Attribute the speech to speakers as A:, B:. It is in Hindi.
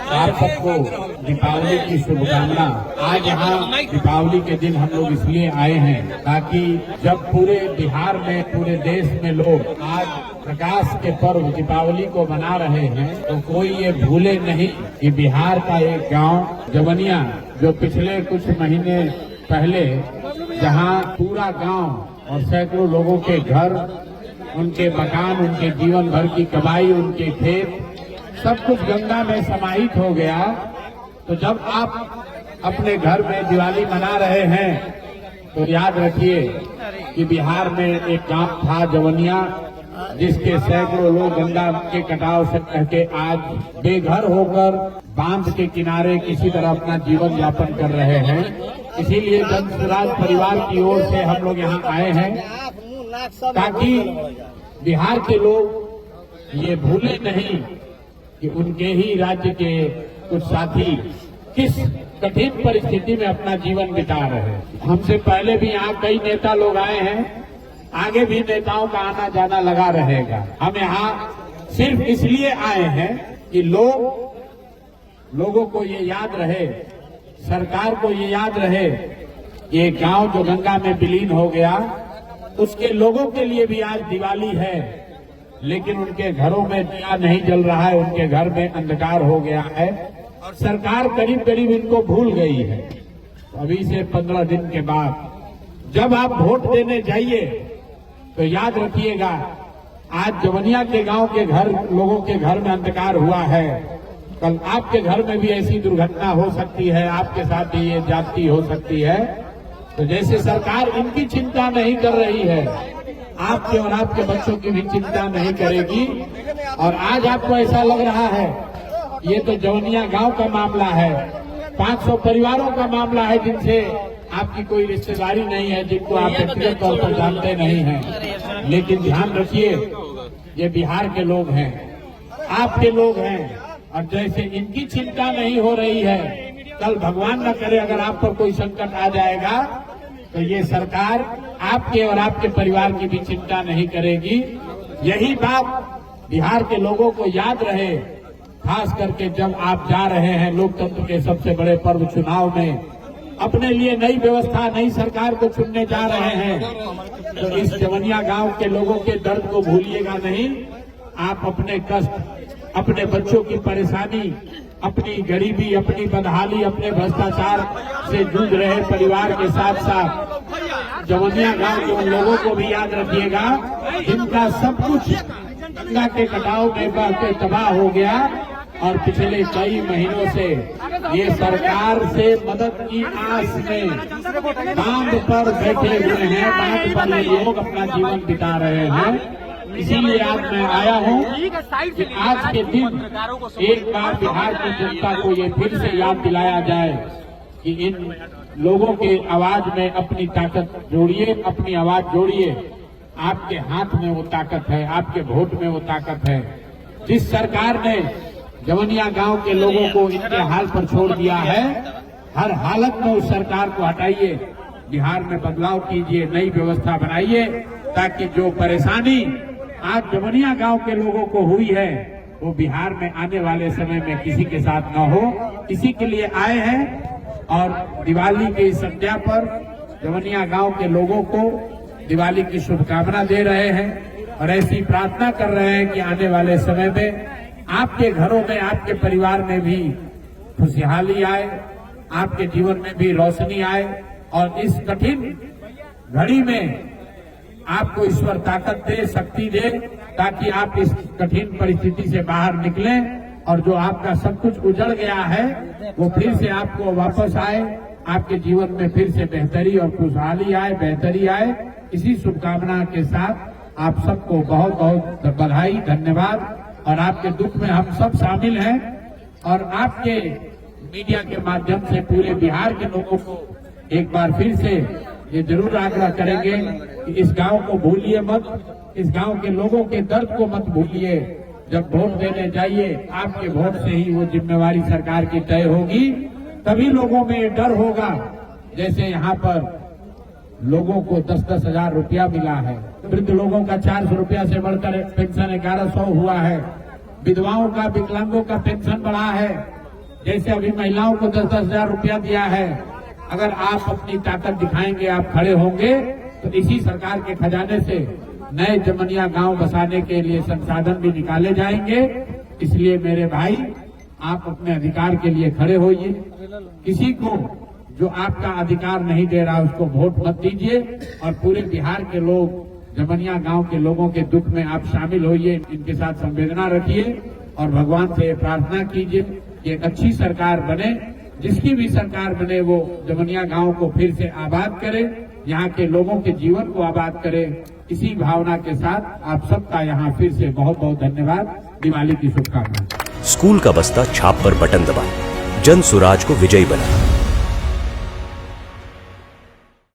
A: आप सबको दीपावली की शुभकामना। आज यहाँ दीपावली के दिन हम लोग इसलिए आए हैं ताकि जब पूरे बिहार में, पूरे देश में लोग आज प्रकाश के पर्व दीपावली को मना रहे हैं, तो कोई ये भूले नहीं कि बिहार का एक गांव जवनिया, जो पिछले कुछ महीने पहले जहां पूरा गांव और सैकड़ों लोगों के घर, उनके मकान, उनके जीवन भर की कमाई, उनके खेत, सब कुछ गंगा में समाहित हो गया। तो जब आप अपने घर में दिवाली मना रहे हैं तो याद रखिए कि बिहार में एक गांव था जवनिया, जिसके सैकड़ों लोग गंगा के कटाव से रह के आज बेघर होकर बांध के किनारे किसी तरह अपना जीवन यापन कर रहे हैं। इसीलिए जन स्वराज परिवार की ओर से हम लोग यहाँ आए हैं ताकि बिहार के लोग ये भूले नहीं कि उनके ही राज्य के कुछ साथी किस कठिन परिस्थिति में अपना जीवन बिता रहे हैं। हमसे पहले भी यहाँ कई नेता लोग आए हैं, आगे भी नेताओं का आना जाना लगा रहेगा। हम यहाँ सिर्फ इसलिए आए हैं कि लोगों को ये याद रहे, सरकार को ये याद रहे, ये गांव जो गंगा में विलीन हो गया, उसके लोगों के लिए भी आज दिवाली है, लेकिन उनके घरों में दिया नहीं जल रहा है, उनके घर में अंधकार हो गया है और सरकार करीब करीब इनको भूल गई है। अभी से 15 दिन के बाद जब आप वोट देने जाइए तो याद रखिएगा, आज जवनिया के गांव के घर, लोगों के घर में अंधकार हुआ है, कल आपके घर में भी ऐसी दुर्घटना हो सकती है, आपके साथ भी ये जाति हो सकती है। तो जैसे सरकार इनकी चिंता नहीं कर रही है, आपके और आपके बच्चों की भी चिंता नहीं करेगी। और आज आपको ऐसा लग रहा है ये तो जवनिया गांव का मामला है, 500 परिवारों का मामला है जिनसे आपकी कोई रिश्तेदारी नहीं है, जिनको आप व्यक्तिगत तौर पर जानते नहीं हैं। लेकिन ध्यान रखिए, ये बिहार के लोग हैं, आपके लोग हैं, और जैसे इनकी चिंता नहीं हो रही है, कल भगवान न करे अगर आप पर कोई संकट आ जाएगा तो ये सरकार आपके और आपके परिवार की भी चिंता नहीं करेगी। यही बात बिहार के लोगों को याद रहे, खास करके जब आप जा रहे हैं लोकतंत्र के सबसे बड़े पर्व चुनाव में, अपने लिए नई व्यवस्था, नई सरकार को चुनने जा रहे हैं, तो इस जवनिया गांव के लोगों के दर्द को भूलिएगा नहीं। आप अपने कष्ट, अपने बच्चों की परेशानी, अपनी गरीबी, अपनी बदहाली, अपने भ्रष्टाचार से जूझ रहे परिवार के साथ साथ जवनिया गांव के उन लोगों को भी याद रखिएगा जिनका सब कुछ गंगा के कटाव में बह के तबाह हो गया और पिछले कई महीनों से ये सरकार से मदद की आस में बांध पर बैठे हुए हैं, बांध पर ये लोग अपना जीवन बिता रहे हैं। इसीलिए आज मैं आया हूँ कि आज के दिन एक बार बिहार की जनता को ये फिर से याद दिलाया जाए कि इन लोगों के आवाज में अपनी ताकत जोड़िए, अपनी आवाज जोड़िए। आपके हाथ में वो ताकत है, आपके वोट में वो ताकत है। जिस सरकार ने जवनिया गांव के लोगों को इनके हाल पर छोड़ दिया है, हर हालत में उस सरकार को हटाइए, बिहार में बदलाव कीजिए, नई व्यवस्था बनाइए, ताकि जो परेशानी आज जवनिया गांव के लोगों को हुई है वो बिहार में आने वाले समय में किसी के साथ न हो। इसी के लिए आए हैं और दिवाली की इस संध्या पर जवनिया गांव के लोगों को दिवाली की शुभकामना दे रहे हैं और ऐसी प्रार्थना कर रहे हैं कि आने वाले समय में आपके घरों में, आपके परिवार में भी खुशहाली आए, आपके जीवन में भी रोशनी आए और इस कठिन घड़ी में आपको ईश्वर ताकत दे, शक्ति दे, ताकि आप इस कठिन परिस्थिति से बाहर निकलें और जो आपका सब कुछ उजड़ गया है वो फिर से आपको वापस आए, आपके जीवन में फिर से बेहतरी और खुशहाली आए, बेहतरी आए। इसी शुभकामना के साथ आप सबको बहुत बहुत बधाई, धन्यवाद। और आपके दुख में हम सब शामिल हैं और आपके मीडिया के माध्यम से पूरे बिहार के लोगों को एक बार फिर से ये जरूर आग्रह करेंगे कि इस गांव को भूलिए मत, इस गांव के लोगों के दर्द को मत भूलिए। जब वोट देने जाइए, आपके वोट से ही वो जिम्मेवारी सरकार की तय होगी, तभी लोगों में ये डर होगा। जैसे यहाँ पर लोगों को 10-10 हजार रुपया मिला है, वृद्ध लोगों का 400 रुपया से बढ़कर पेंशन 1100 हुआ है, विधवाओं का, विकलांगों का पेंशन बढ़ा है, जैसे अभी महिलाओं को 10-10 हजार रुपया दिया है, अगर आप अपनी ताकत दिखाएंगे, आप खड़े होंगे, तो इसी सरकार के खजाने से नए जमनिया गांव बसाने के लिए संसाधन भी निकाले जाएंगे। इसलिए मेरे भाई, आप अपने अधिकार के लिए खड़े होइए। किसी को जो आपका अधिकार नहीं दे रहा उसको वोट मत दीजिए, और पूरे बिहार के लोग, जमनिया गांव के लोगों के दुख में आप शामिल होइए, इनके साथ संवेदना रखिए और भगवान से प्रार्थना कीजिए कि एक अच्छी सरकार बने। जिसकी भी सरकार बने वो जमनिया गांव को फिर से आबाद करे, यहाँ के लोगों के जीवन को आबाद करे। इसी भावना के साथ आप सबका यहाँ फिर से बहुत बहुत धन्यवाद। दिवाली की शुभकामनाएं।
B: स्कूल का बस्ता छाप पर बटन दबाएं, जन सुराज को विजयी बनाएं।